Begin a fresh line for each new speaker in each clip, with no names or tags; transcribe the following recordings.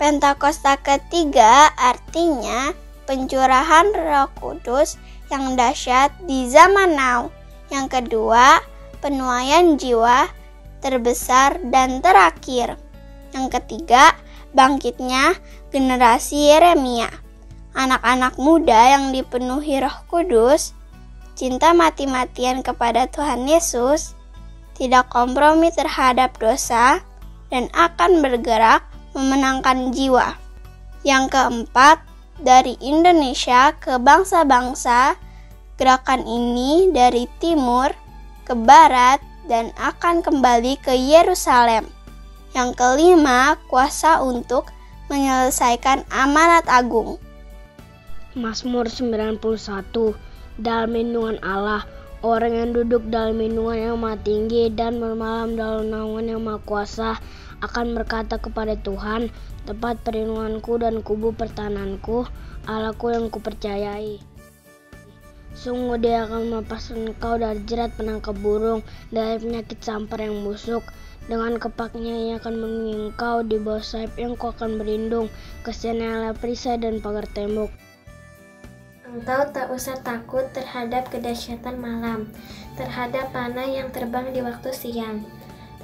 Pentakosta ketiga artinya pencurahan Roh Kudus yang dahsyat di zaman now. Yang kedua, penuaian jiwa terbesar dan terakhir. Yang ketiga, bangkitnya generasi Yeremia. Anak-anak muda yang dipenuhi Roh Kudus, cinta mati-matian kepada Tuhan Yesus, tidak kompromi terhadap dosa, dan akan bergerak memenangkan jiwa. Yang keempat, dari Indonesia ke bangsa-bangsa, gerakan ini dari timur ke barat dan akan kembali ke Yerusalem. Yang kelima, kuasa untuk menyelesaikan amanat agung.
Mazmur 91. Dalam lindungan Allah, orang yang duduk dalam lindungan yang maha tinggi dan bermalam dalam naungan yang maha kuasa akan berkata kepada Tuhan, tempat perlindunganku dan kubu pertahananku, Allahku yang kupercayai. Sungguh Dia akan melepaskan engkau dari jerat penangkap burung, dari penyakit sampar yang busuk. Dengan kepaknya Ia akan melindungi engkau, di bawah sayapnya engkau akan berlindung. Kasihan adalah perisai dan pagar tembok.
Engkau tak usah takut terhadap kedahsyatan malam, terhadap panah yang terbang di waktu siang,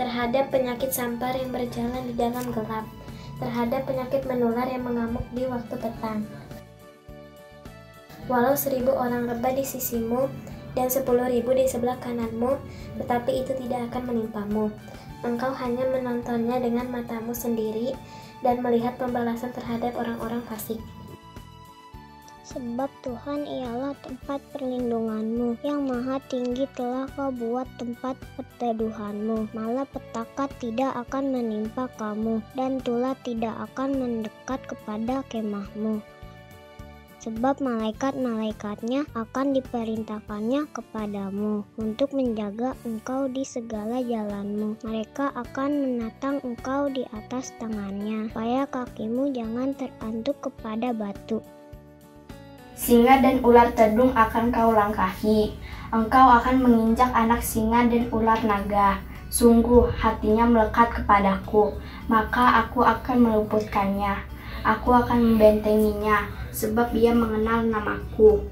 terhadap penyakit sampar yang berjalan di dalam gelap, terhadap penyakit menular yang mengamuk di waktu petang. Walau 1.000 orang rebah di sisimu dan 10.000 di sebelah kananmu, tetapi itu tidak akan menimpamu. Engkau hanya menontonnya dengan matamu sendiri dan melihat pembalasan terhadap orang-orang fasik.
Sebab Tuhan ialah tempat perlindunganmu, yang maha tinggi telah kau buat tempat perteduhanmu. Malapetaka tidak akan menimpa kamu, dan tulah tidak akan mendekat kepada kemahmu. Sebab malaikat-malaikatnya akan diperintahkannya kepadamu, untuk menjaga engkau di segala jalanmu. Mereka akan menatang engkau di atas tangannya, supaya kakimu jangan terantuk kepada batu.
Singa dan ular tedung akan kau langkahi. Engkau akan menginjak anak singa dan ular naga. Sungguh hatinya melekat kepadaku, maka aku akan meluputkannya. Aku akan membentenginya, sebab ia mengenal namaku.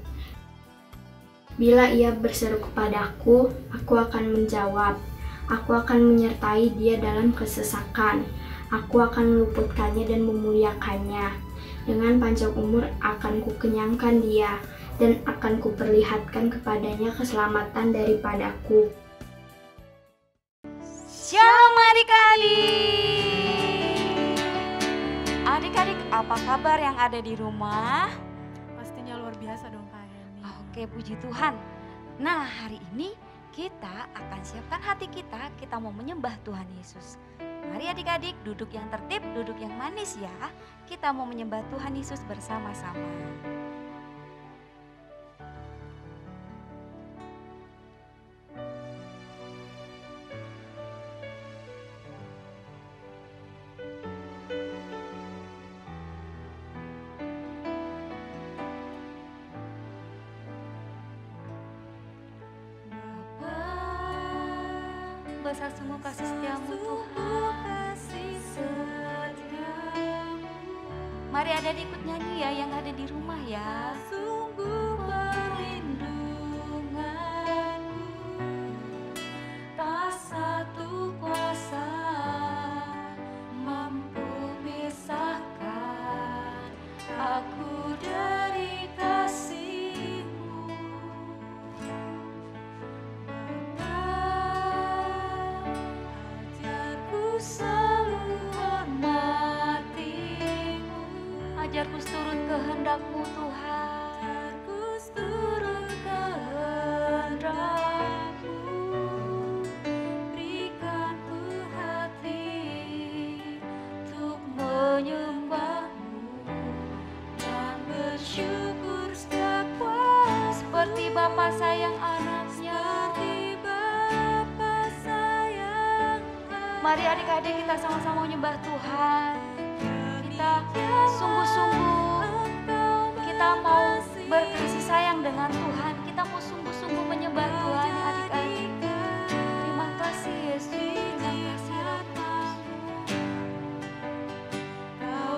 Bila ia berseru kepadaku, aku akan menjawab. Aku akan menyertai dia dalam kesesakan. Aku akan meluputkannya dan memuliakannya. Dengan panjang umur akan kukenyangkan dia, dan akan kuperlihatkan kepadanya keselamatan daripadaku.
Shalom adik-adik. Adik-adik, apa kabar yang ada di rumah?
Pastinya luar biasa dong Kak Heni.
Oke, puji Tuhan. Nah, hari ini kita akan siapkan hati kita mau menyembah Tuhan Yesus. Mari adik-adik duduk yang tertib, duduk yang manis ya. Kita mau menyembah Tuhan Yesus bersama-sama. Besar sungguh kasih setiamu Tuhan. Mari adik ikut nyanyi ya yang ada di rumah ya. Sungguh perlindunganku, tak satu kuasa mampu misahkan aku dari kasih-Mu. Ajarku selalu hormati-Mu, ajarku turut kehendak-Mu Tuhan. Ajarku turut kehendak-Mu, berikan ku hati untuk menyembah-Mu dan bersyukur setiap waktu. Seperti Bapa sayang anaknya. Mari adik-adik kita sama-sama menyembah Tuhan. Kita sungguh-sungguh, kita mau berkasih sayang dengan Tuhan. Kita mau sungguh-sungguh menyembah Tuhan adik-adik. Terima kasih Yesus, terima kasih Roh Kudus. Kau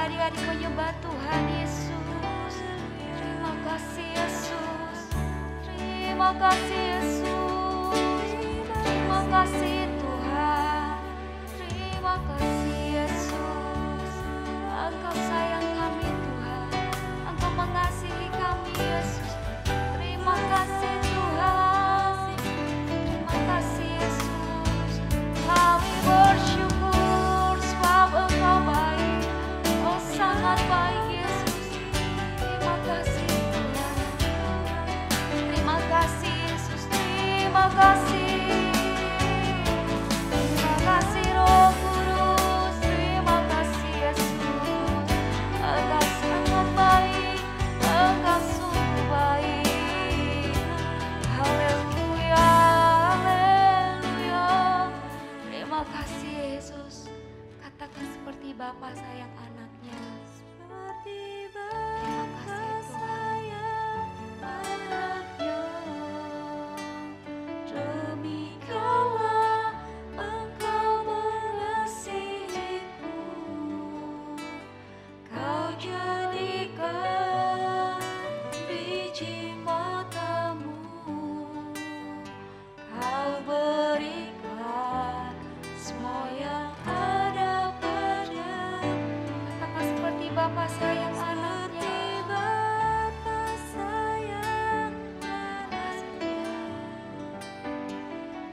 adik-adik menyembah Tuhan Yesus. Terima kasih Yesus. Terima kasih Yesus. Terima kasih Tuhan. Terima kasih Yesus. Engkau sayang kami Tuhan. Engkau mengasihi kami Yesus. Terima kasih Tuhan. Terima kasih Yesus. Kami bersyukur sebab Engkau baik. Oh sangat baik Yesus. Terima kasih Tuhan. Terima kasih Yesus. Terima kasih. Terima kasih Roh Kudus. Bapa sayang anaknya.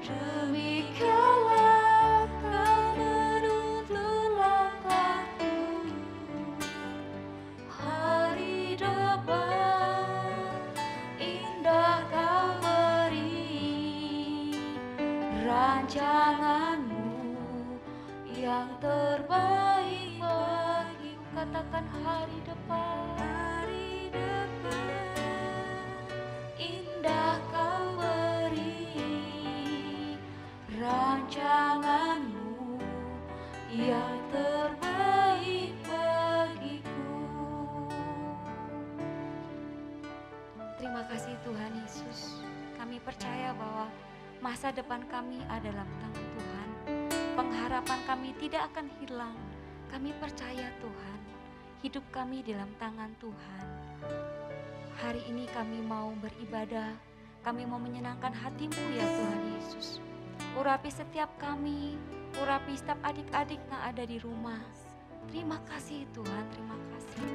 Demikianlah kau menuntun langkahku, hari depan indah kau beri, rancanganmu yang terbaik bagiku. Katakan hari depan, indah kau beri, rancanganmu yang terbaik bagiku. Terima kasih Tuhan Yesus. Kami percaya bahwa masa depan kami adalah tangan Tuhan. Pengharapan kami tidak akan hilang. Kami percaya Tuhan, hidup kami dalam tangan Tuhan. Hari ini kami mau beribadah, kami mau menyenangkan hati-Mu ya Tuhan Yesus. Urapi setiap kami, urapi setiap adik-adik yang ada di rumah. Terima kasih Tuhan, terima kasih.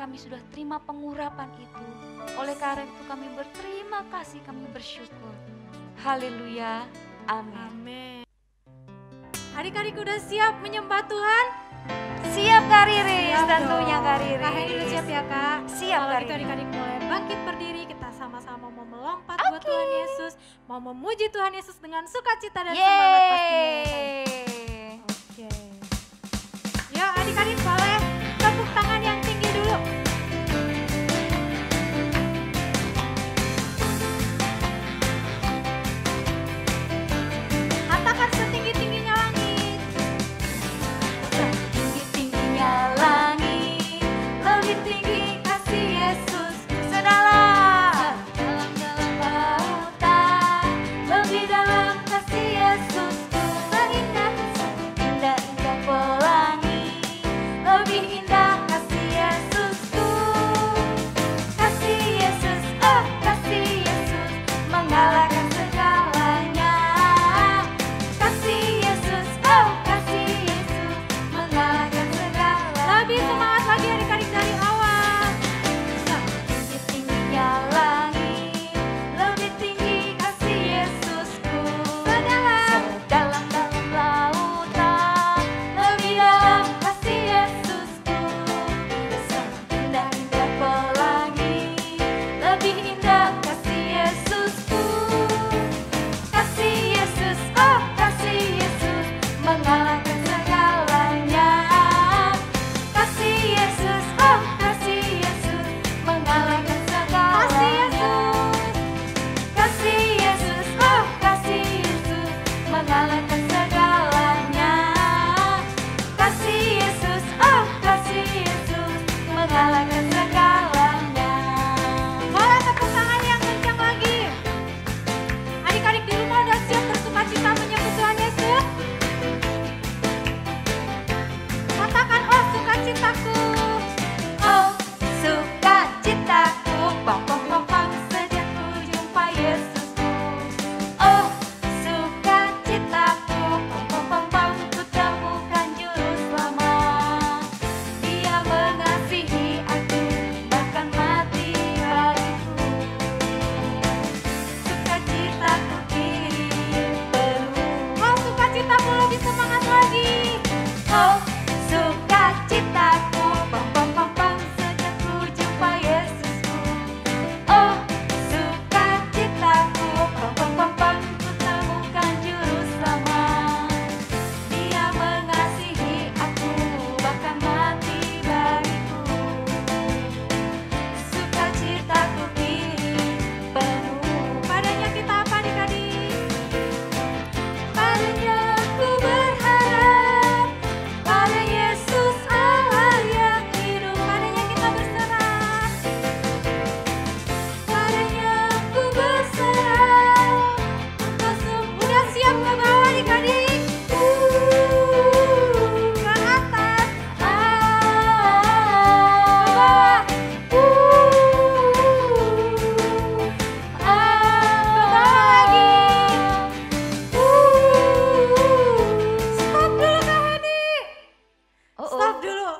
Kami sudah terima pengurapan itu. Oleh karena itu kami berterima kasih, kami bersyukur. Haleluya, amin.
Amin. Adik-adik udah siap menyembah Tuhan?
Siap Kak Riris,
Siap
tentunya
dong.
Kak Riris.
Kak Heni udah siap ya Kak?
Siap
Kalau
Kak
gitu
Riris.
adik-adik mulai bangkit berdiri, kita sama-sama mau melompat buat Tuhan Yesus, mau memuji Tuhan Yesus dengan sukacita dan semangat pastinya.
Yeay.
Oke. Yuk adik-adik boleh tepuk tangan yang tinggi dulu. Katakan setinggi-tingginya langit.
Tinggi-tingginya langit, lebih tinggi kasih Yesus. Sedalam, dalam lautan, lebih dalam kasih Yesus. Seindah, indah-indah pelangi, lebih indah kasih Yesusku. Kasih Yesus, oh kasih Yesus, mengalahkan segalanya. Kasih Yesus, oh kasih Yesus, mengalahkan segalanya.
Lebih semangat lagi adik-adik dari awal.
Tinggi-tingginya langit, lebih tinggi kasih Yesusku. Sedalam-dalam lautan, lebih dalam kasih Yesusku.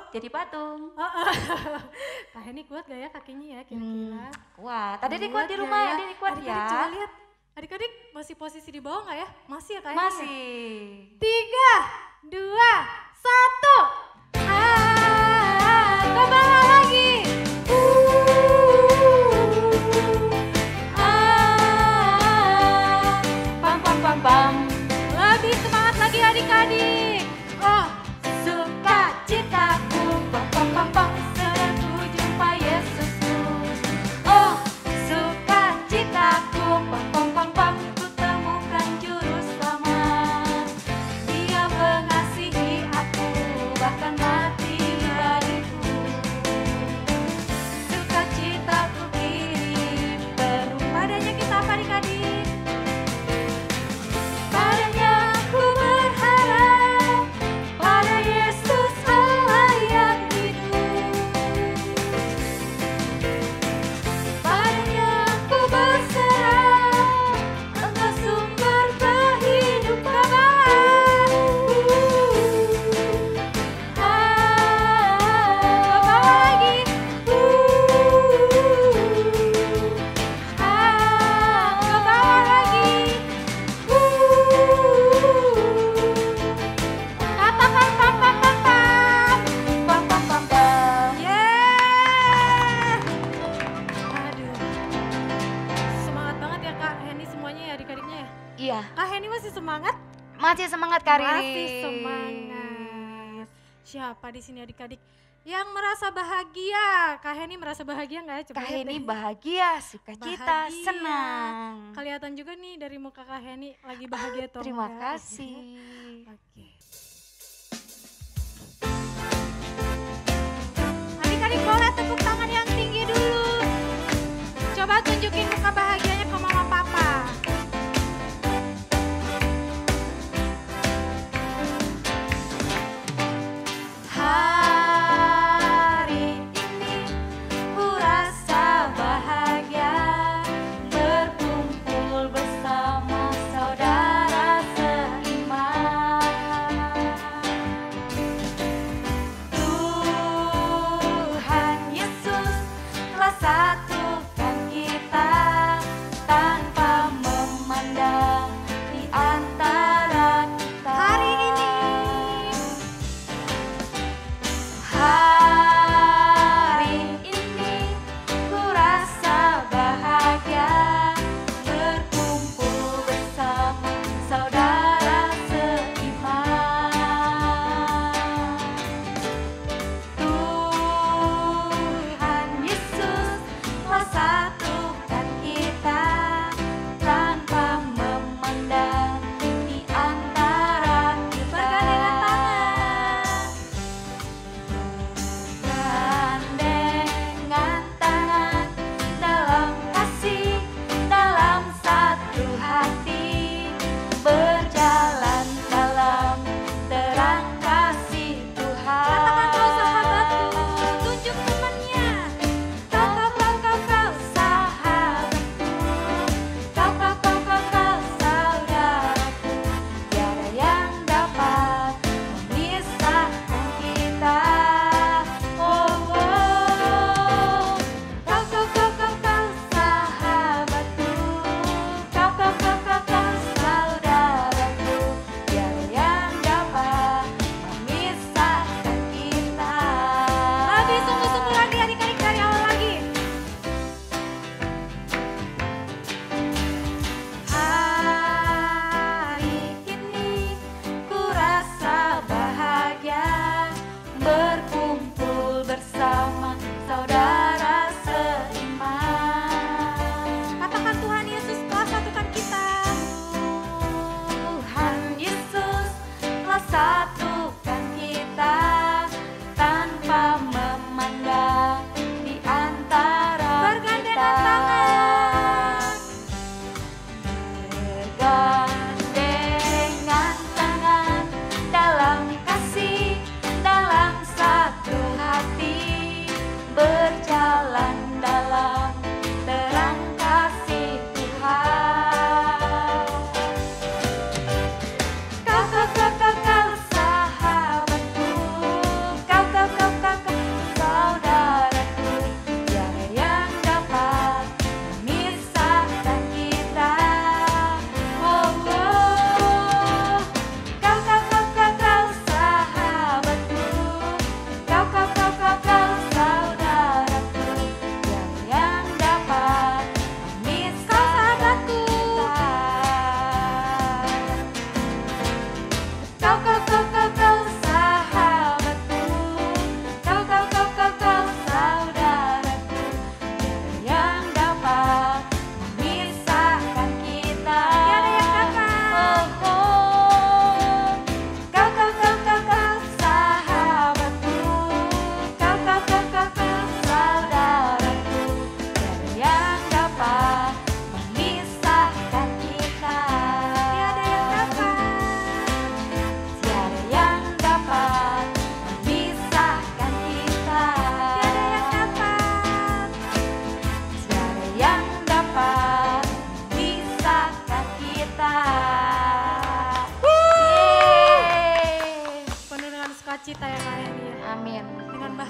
jadi patung.
Kak Heni kuat gak ya kakinya ya kira-kira?
Kuat. Adik-adik kuat di rumah,
gak
adik-adik kuat
Adik-adik
ya.
coba lihat. Adik-adik masih posisi di bawah gak ya? Masih ya Kak Heni?
Masih.
3, 2, 1. Ke bawah lagi.
Pam pam pam pam.
Lebih semangat lagi adik-adik. Oh,
Sukacitaku, pam pam pam pam, senangku jumpa Yesusku. Oh, sukacitaku, pam pam pam pam, ku temukan juru selamat. Dia mengasihi aku, bahkan mati bagiku. Sukacitaku kirim penuh.
padanya kita apa adik-adik?
Padanya ku berharap, pada Yesus Allah yang hidup. Padanya ku berserah, Engkau sumber kehidupan.
Ke bawah lagi.
Ke bawah lagi.
Katakan pam pam pam pam.
Pam pam pam pam.
Yeay. Aduh. Semangat banget ya Kak Heni semuanya ya adik-adiknya ya.
Iya,
Kak Heni masih semangat?
masih semangat Kak Riri.
Masih semangat. Siapa di sini adik-adik yang merasa bahagia? Kak Heni merasa bahagia nggak ya? Coba
Kak
lihat
Heni
deh.
bahagia, sukacita,
Bahagia.
senang.
Kelihatan juga nih dari muka Kak Heni lagi bahagia atau
Terima
enggak.
kasih.
Oke. Adik-adik boleh tepuk tangan yang tinggi dulu. Coba tunjukin muka bahagianya ke mama papa.
Hari ini ku rasa bahagia, berkumpul bersama saudara seiman.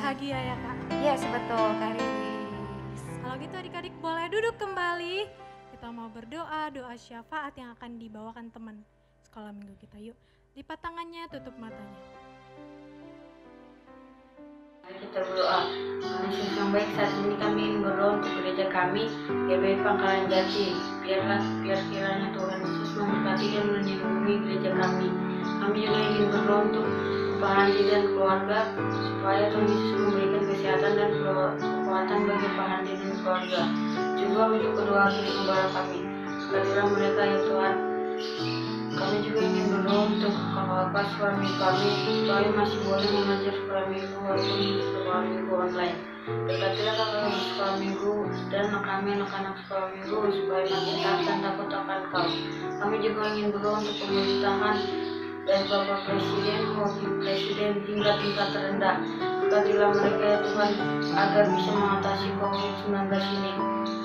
bahagia ya Kak.
Yes, betul Kak Riris.
Kalau gitu adik-adik boleh duduk kembali. Kita mau berdoa, doa syafaat yang akan dibawakan teman sekolah minggu kita. Yuk, lipat tangannya, tutup matanya.
Mari kita berdoa. Tuhan Yesus yang baik, saat ini kami ingin berdoa untuk gereja kami, GBI Pangkalan Jati. Biar kiranya Tuhan Yesus memberkati dan melindungi gereja kami. Kami juga ingin berdoa untuk Pak Handi dan keluarga, supaya Tuhan Yesus memberikan kesehatan dan kekuatan bagi Pak Handi dan keluarga. Juga untuk kedua gembala kami, berkatilah mereka ya Tuhan. Kami juga ingin berdoa untuk kakak suami kami, supaya masih boleh mengajar sekolah minggu walaupun sekolah minggu online. Berkatilah kakak sekolah minggu dan kami anak-anak sekolah minggu, supaya makin taat dan takut akan Kau. Kami juga ingin berdoa untuk pemerintahan dan Bapak Presiden, Wakil Presiden hingga tingkat terendah. Berkatilah mereka ya Tuhan, agar bisa mengatasi COVID-19 ini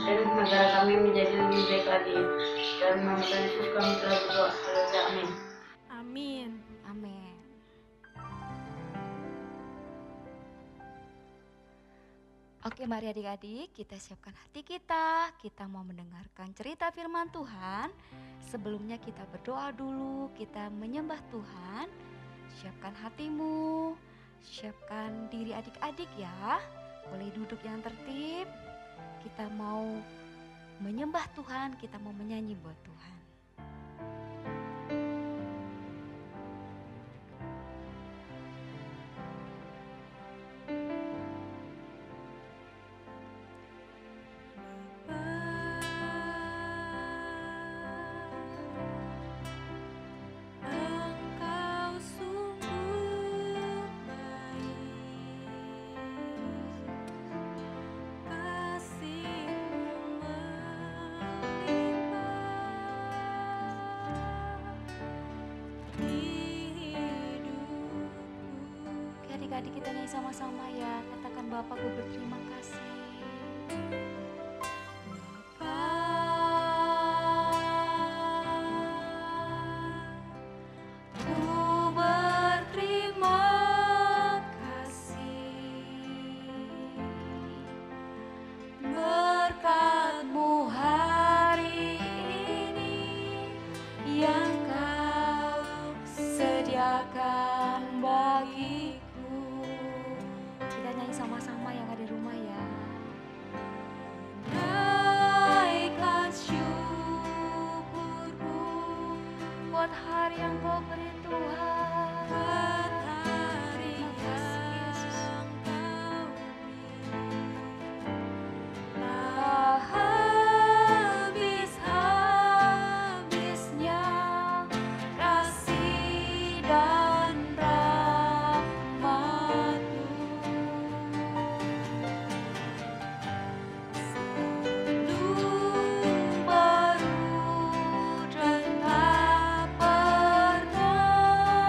dan negara kami menjadi lebih baik lagi. Dan nama Tuhan Yesus kami telah berdoa. Haleluya, amin.
Amin.
Amin. Oke, mari adik-adik kita siapkan hati kita. Kita mau mendengarkan cerita firman Tuhan. Sebelumnya kita berdoa dulu, kita menyembah Tuhan. Siapkan hatimu, siapkan diri adik-adik ya. Boleh duduk yang tertib. Kita mau menyembah Tuhan, kita mau menyanyi buat Tuhan.
Engkau sungguh baik, kasih-Mu melimpah di hidupku.
Oke, adik-adik kita nyanyi sama-sama ya. Katakan Bapakku berterima kasih.
Ku berterima kasih berkat-Mu hari ini yang Kau sediakan bagiku.
Kita nyanyi sama-sama yang ada di rumah ya.
Naikkan syukurku
Buat hari yang Kau beri Tuhan.
buat hari
Terima kasih, Yesus.
yang Kau beri. Tak habis-habisnya kasih dan rahmat-Mu. Baru dan tak pernah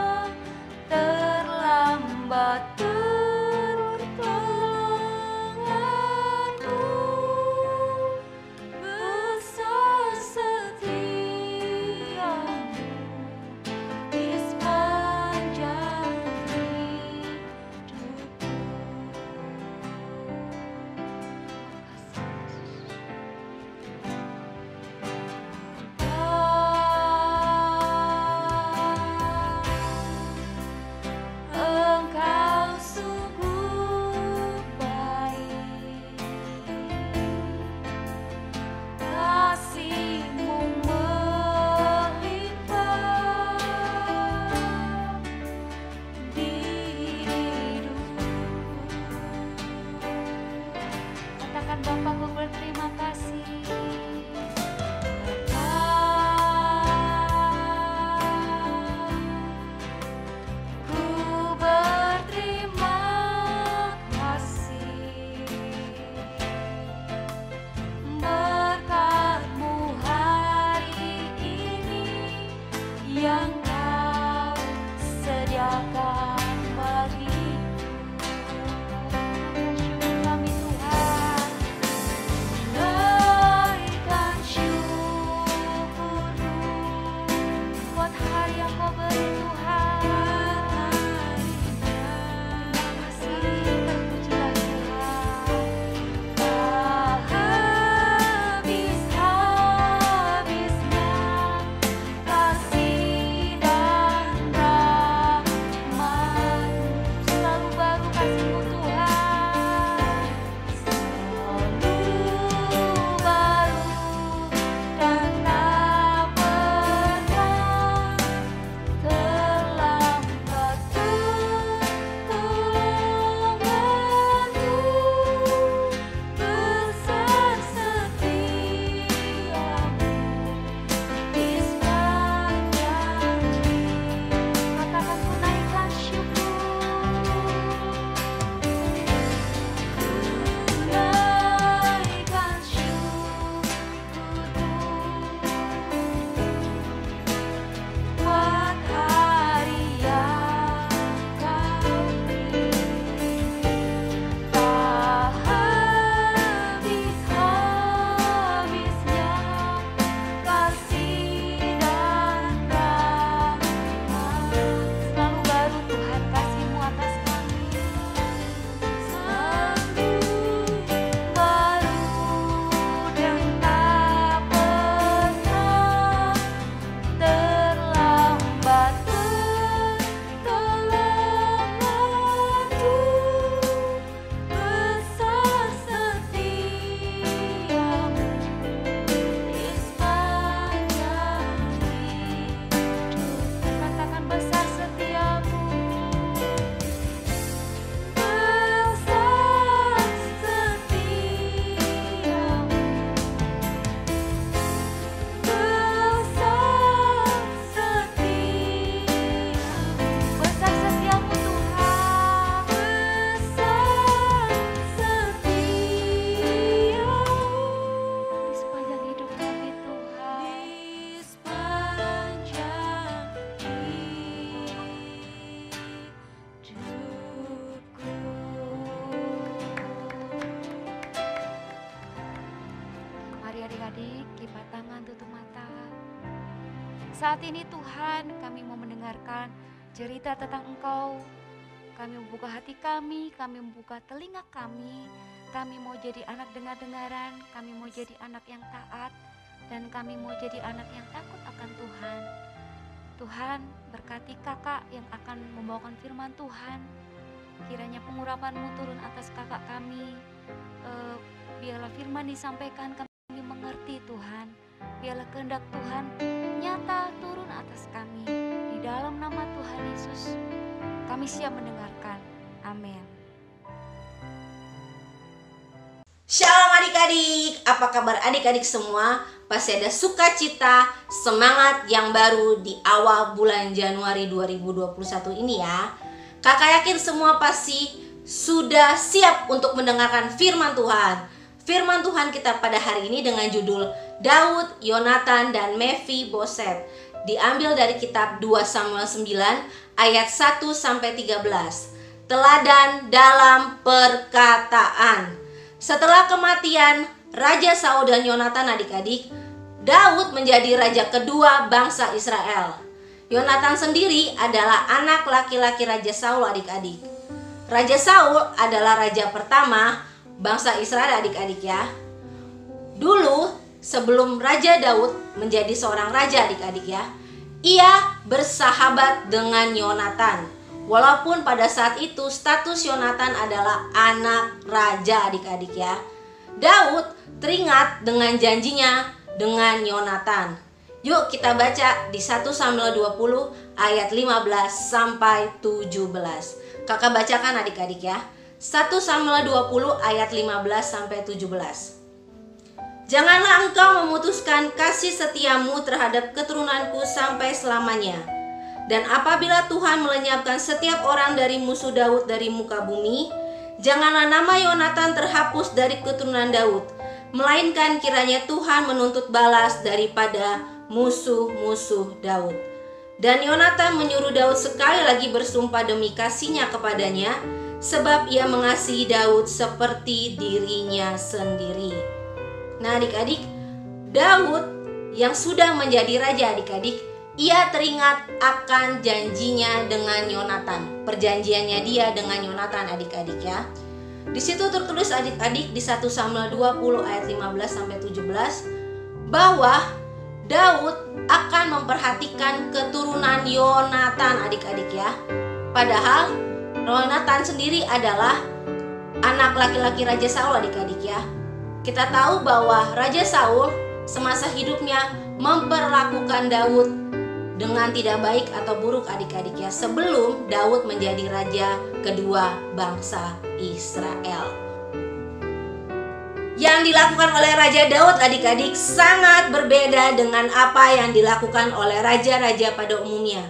Saat ini Tuhan, kami mau mendengarkan cerita tentang Engkau. Kami membuka hati kami membuka telinga kami mau jadi anak dengar-dengaran, kami mau jadi anak yang taat, dan kami mau jadi anak yang takut akan Tuhan. Tuhan, berkati kakak yang akan membawakan firman Tuhan. Kiranya pengurapan-Mu turun atas kakak kami. Biarlah firman disampaikan kami mengerti Tuhan. Biarlah kehendak Tuhan nyata turun atas kami. Di dalam nama Tuhan Yesus, kami siap mendengarkan. Amin.
Shalom adik-adik, apa kabar adik-adik semua? Pasti ada sukacita, semangat yang baru di awal bulan Januari 2021 ini ya. Kakak yakin semua pasti sudah siap untuk mendengarkan firman Tuhan. Firman Tuhan kita pada hari ini dengan judul Daud, Yonatan, dan Mephiboset. Diambil dari kitab 2 Samuel 9 ayat 1-13. Teladan dalam perkataan. Setelah kematian Raja Saul dan Yonatan adik-adik, Daud menjadi raja kedua bangsa Israel. Yonatan sendiri adalah anak laki-laki Raja Saul adik-adik. Raja Saul adalah raja pertama bangsa Israel adik-adik ya. Dulu sebelum Raja Daud menjadi seorang raja adik-adik ya, ia bersahabat dengan Yonatan. Walaupun pada saat itu status Yonatan adalah anak raja adik-adik ya. Daud teringat dengan janjinya dengan Yonatan. Yuk kita baca di 1 Samuel 20 ayat 15-17. Kakak bacakan adik-adik ya. 1 Samuel 20 ayat 15-17. Janganlah engkau memutuskan kasih setiamu terhadap keturunanku sampai selamanya. Dan apabila Tuhan melenyapkan setiap orang dari musuh Daud dari muka bumi, janganlah nama Yonatan terhapus dari keturunan Daud, melainkan kiranya Tuhan menuntut balas daripada musuh-musuh Daud. Dan Yonatan menyuruh Daud sekali lagi bersumpah demi kasihnya kepadanya, sebab ia mengasihi Daud seperti dirinya sendiri. Nah adik-adik, Daud yang sudah menjadi raja adik-adik, ia teringat akan janjinya dengan Yonatan. Perjanjiannya dia dengan Yonatan adik-adik ya. Di situ tertulis adik-adik di 1 Samuel 20 ayat 15-17 bahwa Daud akan memperhatikan keturunan Yonatan adik-adik ya. Padahal Yonatan sendiri adalah anak laki-laki Raja Saul adik-adik ya. Kita tahu bahwa Raja Saul semasa hidupnya memperlakukan Daud dengan tidak baik atau buruk adik-adik ya, sebelum Daud menjadi raja kedua bangsa Israel. Yang dilakukan oleh Raja Daud adik-adik sangat berbeda dengan apa yang dilakukan oleh raja-raja pada umumnya.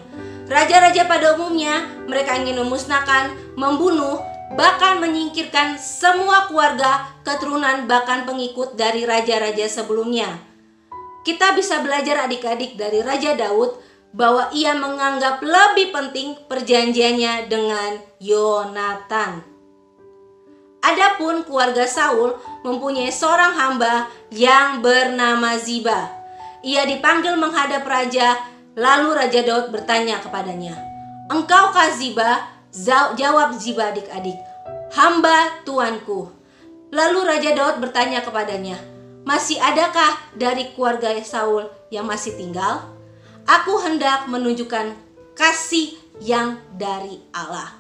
Raja-raja pada umumnya mereka ingin memusnahkan, membunuh, bahkan menyingkirkan semua keluarga, keturunan, bahkan pengikut dari raja-raja sebelumnya. Kita bisa belajar adik-adik dari Raja Daud bahwa ia menganggap lebih penting perjanjiannya dengan Yonatan. Adapun keluarga Saul mempunyai seorang hamba yang bernama Ziba. Ia dipanggil menghadap raja, lalu Raja Daud bertanya kepadanya, "Engkaukah Ziba?" Jawab Ziba adik-adik, "Hamba tuanku." Lalu Raja Daud bertanya kepadanya, "Masih adakah dari keluarga Saul yang masih tinggal? Aku hendak menunjukkan kasih yang dari Allah."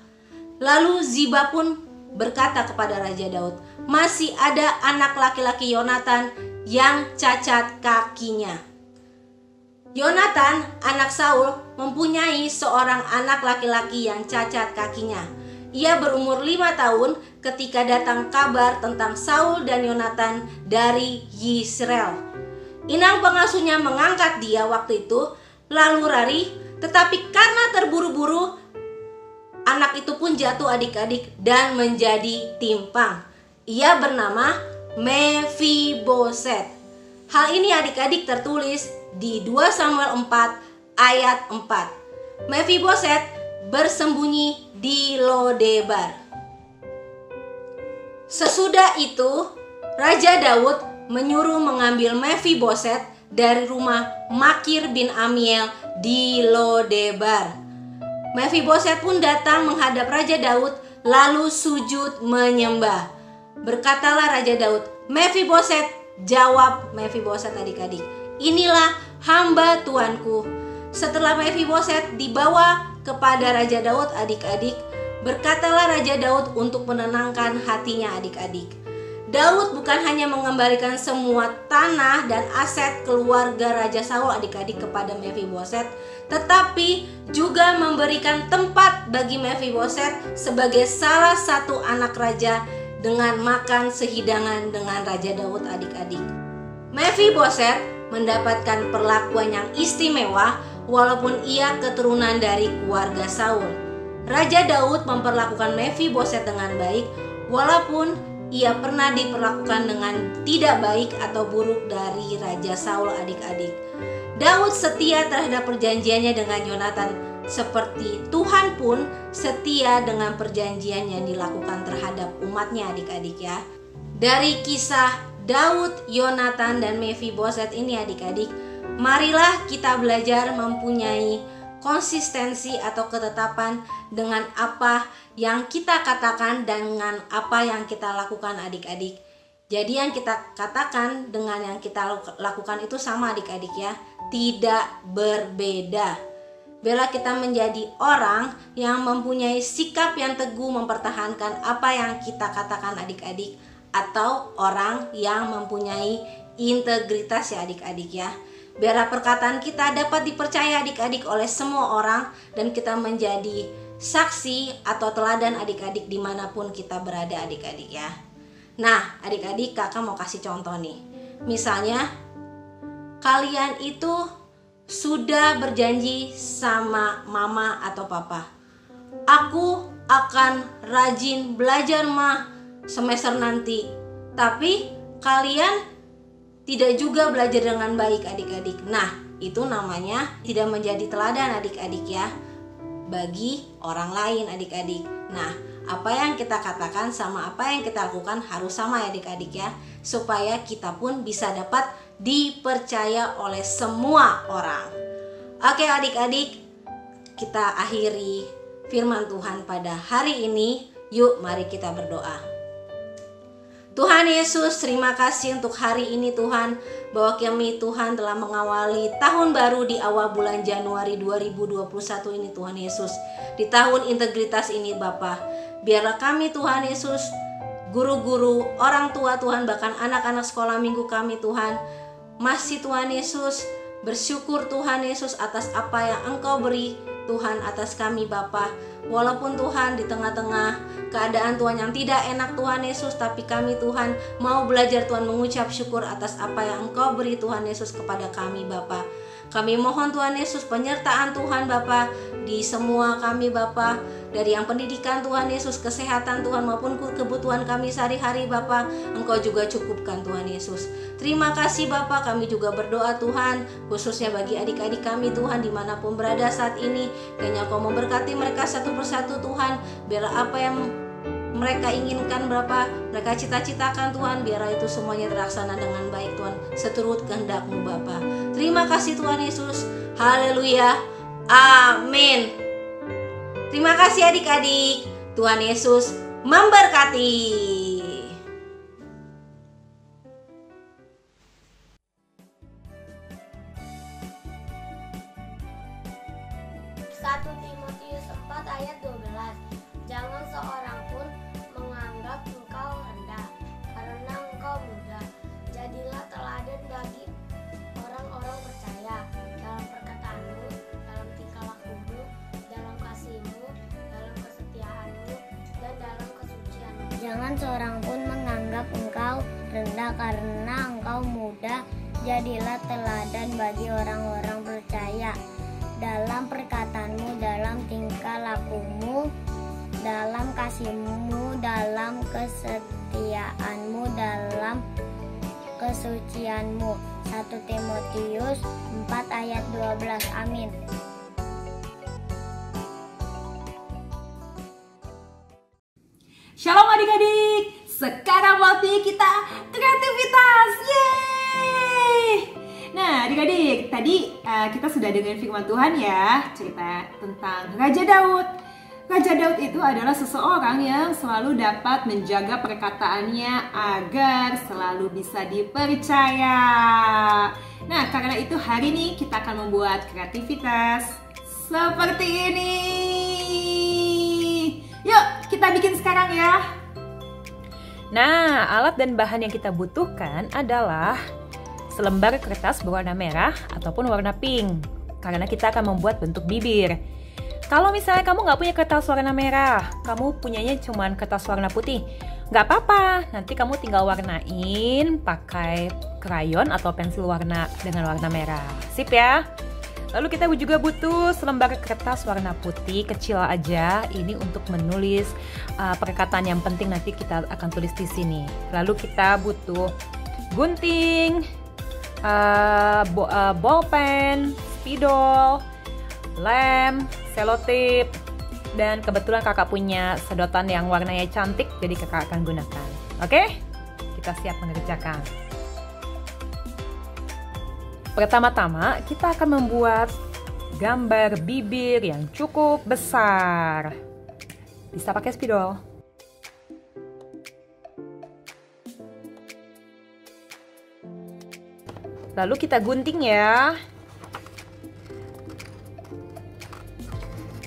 Lalu Ziba pun berkata kepada Raja Daud, "Masih ada anak laki-laki Yonatan yang cacat kakinya." Yonatan, anak Saul, mempunyai seorang anak laki-laki yang cacat kakinya. Ia berumur 5 tahun ketika datang kabar tentang Saul dan Yonatan dari Yisrael. Inang pengasuhnya mengangkat dia waktu itu, lalu lari, tetapi karena terburu-buru, anak itu pun jatuh adik-adik dan menjadi timpang. Ia bernama Mephiboset. Hal ini adik-adik tertulis di 2 Samuel 4 ayat 4. Mephiboset bersembunyi di Lodebar. Sesudah itu, Raja Daud menyuruh mengambil Mephiboset dari rumah Makir bin Amiel di Lodebar. Mefiboset pun datang menghadap Raja Daud lalu sujud menyembah. Berkatalah Raja Daud, "Mefiboset," jawab Mefiboset adik-adik, "inilah hamba tuanku." Setelah Mefiboset dibawa kepada Raja Daud adik-adik, berkatalah Raja Daud untuk menenangkan hatinya adik-adik. Daud bukan hanya mengembalikan semua tanah dan aset keluarga Raja Saul adik-adik kepada Mefiboset, tetapi juga memberikan tempat bagi Mefiboset sebagai salah satu anak raja dengan makan sehidangan dengan Raja Daud adik-adik. Mefiboset mendapatkan perlakuan yang istimewa walaupun ia keturunan dari keluarga Saul. Raja Daud memperlakukan Mefiboset dengan baik walaupun ia pernah diperlakukan dengan tidak baik atau buruk dari Raja Saul adik-adik. Daud setia terhadap perjanjiannya dengan Yonatan, seperti Tuhan pun setia dengan perjanjian yang dilakukan terhadap umatnya adik-adik ya. Dari kisah Daud, Yonatan, dan Mefiboset ini adik-adik, marilah kita belajar mempunyai konsistensi atau ketetapan dengan apa yang kita katakan dengan apa yang kita lakukan adik-adik. Jadi yang kita katakan dengan yang kita lakukan itu sama adik-adik ya, tidak berbeda. Bela kita menjadi orang yang mempunyai sikap yang teguh mempertahankan apa yang kita katakan adik-adik, atau orang yang mempunyai integritas ya adik-adik ya. Biarlah perkataan kita dapat dipercaya adik-adik oleh semua orang dan kita menjadi saksi atau teladan adik-adik dimanapun kita berada adik-adik ya. Nah adik-adik, kakak mau kasih contoh nih. Misalnya kalian itu sudah berjanji sama mama atau papa, "Aku akan rajin belajar mah semester nanti." Tapi kalian tidak juga belajar dengan baik adik-adik. Nah, itu namanya tidak menjadi teladan adik-adik ya, bagi orang lain adik-adik. Nah, apa yang kita katakan sama apa yang kita lakukan harus sama ya adik-adik ya, supaya kita pun bisa dapat dipercaya oleh semua orang. Oke adik-adik, kita akhiri firman Tuhan pada hari ini. Yuk mari kita berdoa. Tuhan Yesus, terima kasih untuk hari ini Tuhan, bahwa kami Tuhan telah mengawali tahun baru di awal bulan Januari 2021 ini Tuhan Yesus. Di tahun integritas ini Bapa, biarlah kami Tuhan Yesus, guru-guru, orang tua Tuhan, bahkan anak-anak sekolah minggu kami Tuhan, masih Tuhan Yesus bersyukur Tuhan Yesus atas apa yang Engkau beri Tuhan atas kami Bapa. Walaupun Tuhan di tengah-tengah keadaan Tuhan yang tidak enak Tuhan Yesus, tapi kami Tuhan mau belajar Tuhan mengucap syukur atas apa yang Engkau beri Tuhan Yesus kepada kami Bapa. Kami mohon Tuhan Yesus penyertaan Tuhan Bapa di semua kami Bapa, dari yang pendidikan Tuhan Yesus, kesehatan Tuhan maupun kebutuhan kami sehari-hari Bapa, Engkau juga cukupkan Tuhan Yesus. Terima kasih Bapa, kami juga berdoa Tuhan, khususnya bagi adik-adik kami Tuhan dimanapun berada saat ini. Kiranya Engkau memberkati mereka satu persatu Tuhan, biarlah apa yang mereka inginkan, berapa mereka cita-citakan Tuhan, biarlah itu semuanya terlaksana dengan baik Tuhan, seturut kehendak-Mu Bapa. Terima kasih Tuhan Yesus. Haleluya. Amin. Terima kasih adik-adik. Tuhan Yesus memberkati.
Timotius 4 ayat 12. Jangan seorang pun menganggap engkau rendah karena engkau muda. Jadilah teladan bagi orang-orang percaya dalam perkataanmu, dalam tingkah lakumu, dalam kasihmu, dalam kesetiaanmu, dan dalam kesucianmu. Jangan seorang pun menganggap engkau rendah karena engkau muda. Jadilah teladan bagi orang-orang percaya dalam perkataanmu, dalam tingkah lakumu, dalam kasihmu, dalam kesetiaanmu, dalam kesucianmu. 1 Timotius 4 ayat 12. Amin.
Shalom adik-adik, sekarang waktunya kita kreativitas. Yeay! Nah adik-adik, tadi
kita sudah dengar firman Tuhan ya, cerita tentang Raja Daud. Raja Daud itu adalah seseorang yang selalu dapat menjaga perkataannya agar selalu bisa dipercaya. Nah, karena itu hari ini kita akan membuat kreativitas seperti ini. Yuk, kita bikin sekarang ya.
Nah, alat dan bahan yang kita butuhkan adalah selembar kertas berwarna merah ataupun warna pink, karena kita akan membuat bentuk bibir. Kalau misalnya kamu nggak punya kertas warna merah, kamu punyanya cuma kertas warna putih, nggak apa-apa. Nanti kamu tinggal warnain pakai krayon atau pensil warna dengan warna merah. Sip ya? Lalu kita juga butuh selembar kertas warna putih kecil aja. Ini untuk menulis perkataan yang penting nanti kita akan tulis di sini. Lalu kita butuh gunting, bolpen, spidol, lem, selotip, dan kebetulan kakak punya sedotan yang warnanya cantik, jadi kakak akan gunakan. Oke? Kita siap mengerjakan. Pertama-tama kita akan membuat gambar bibir yang cukup besar. Bisa pakai spidol. Lalu kita gunting ya,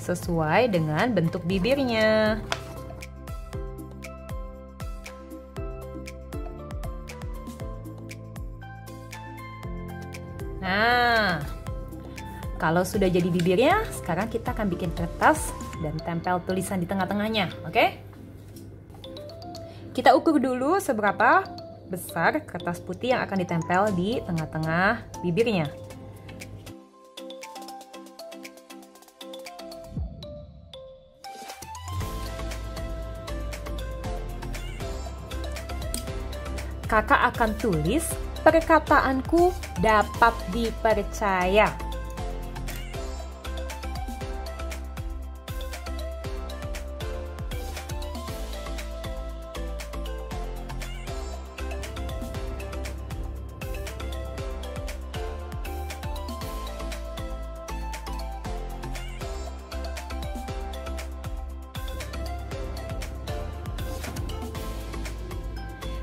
sesuai dengan bentuk bibirnya. Nah, kalau sudah jadi bibirnya, sekarang kita akan bikin kertas dan tempel tulisan di tengah-tengahnya, oke? Kita ukur dulu seberapa besar kertas putih yang akan ditempel di tengah-tengah bibirnya. Kakak akan tulis, perkataanku dapat dipercaya.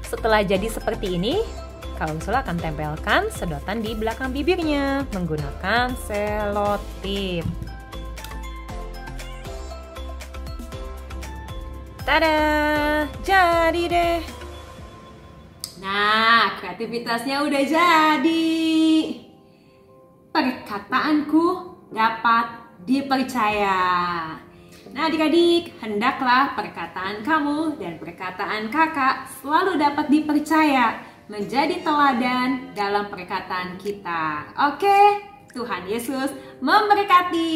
Setelah jadi seperti ini, Kak Ursula akan tempelkan sedotan di belakang bibirnya menggunakan selotip. Tada! Jadi deh.
Nah, kreativitasnya udah jadi. Perkataanku dapat dipercaya. Nah adik-adik, hendaklah perkataan kamu dan perkataan kakak selalu dapat dipercaya, menjadi teladan dalam perkataan kita. Oke, Tuhan Yesus memberkati.